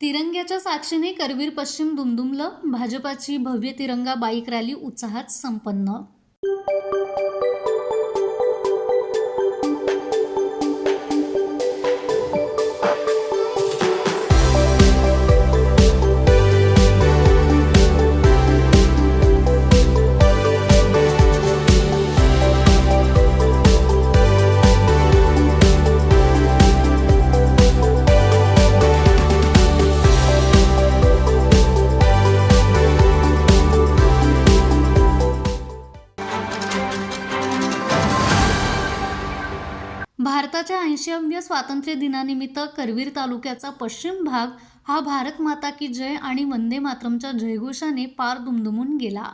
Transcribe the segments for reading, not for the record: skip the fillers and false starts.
तिरंग्याच्या साक्षीने करवीर पश्चिम दुमदुमलं. भाजपाची भव्य तिरंगा बाईक रॅली उत्साहात संपन्न. भारताच्या 80व्या स्वातंत्र्य दिनानिमित्त करवीर तालुक्याचा पश्चिम भाग हा भारत माता की जय आणि वंदे मातरमच्या जयघोषाने पार दुमदुमून गेला.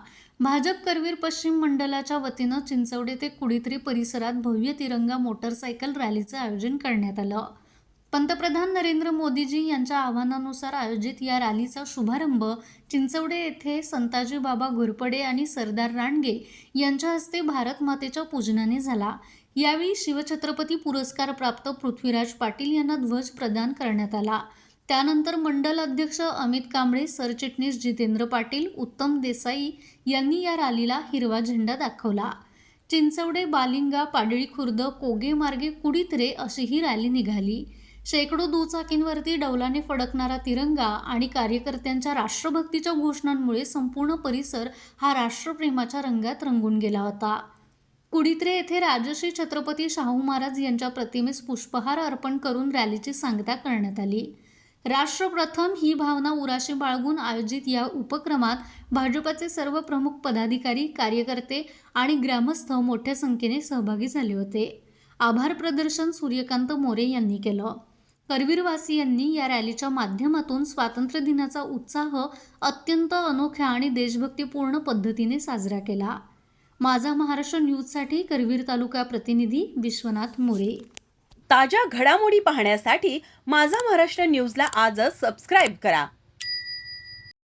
भाजप करवीर पश्चिम मंडलाच्या वतीनं चिंचवडे ते कुडीत्री परिसरात भव्य तिरंगा मोटरसायकल रॅलीचं आयोजन करण्यात आलं. पंतप्रधान नरेंद्र मोदीजी यांच्या आवाहनानुसार आयोजित या रॅलीचा शुभारंभ चिंचवडे येथे संताजी बाबा घोरपडे आणि सरदार रानगे यांच्या हस्ते भारत मातेच्या पूजनाने झाला. यावेळी शिवछत्रपती पुरस्कार प्राप्त पृथ्वीराज पाटील यांना ध्वज प्रदान करण्यात आला. त्यानंतर मंडल अध्यक्ष अमित कांबळे, सरचिटणीस जितेंद्र पाटील, उत्तम देसाई यांनी या रॅलीला हिरवा झेंडा दाखवला. चिंचवडे, बालिंगा, पाडळी खुर्द, कोगे मार्गे कुडीत्रे अशी ही रॅली निघाली. शेकडो दुचाकींवरती डौलाने फडकणारा तिरंगा आणि कार्यकर्त्यांच्या राष्ट्रभक्तीच्या घोषणांमुळे संपूर्ण परिसर हा राष्ट्रप्रेमाच्या रंगात रंगून गेला होता. कुडीत्रे येथे राजश्री छत्रपती शाहू महाराज यांच्या प्रतिमेस पुष्पहार अर्पण करून रॅलीची सांगता करण्यात आली. राष्ट्र प्रथम ही भावना उराशी बाळगून आयोजित या उपक्रमात भाजपचे सर्व प्रमुख पदाधिकारी, कार्यकर्ते आणि ग्रामस्थ मोठ्या संख्येने सहभागी झाले होते. आभार प्रदर्शन सूर्यकांत मोरे यांनी केलं. करवीरवासियांनी या रॅलीच्या माध्यमातून स्वातंत्र्य दिनाचा उत्साह अत्यंत अनोख्या आणि देशभक्तीपूर्ण पद्धतीने साजरा केला. माझा महाराष्ट्र न्यूजसाठी करवीर तालुका प्रतिनिधी विश्वनाथ मोरे. ताज्या घडामोडी पाहण्यासाठी माझा महाराष्ट्र न्यूजला आजच सबस्क्राईब करा.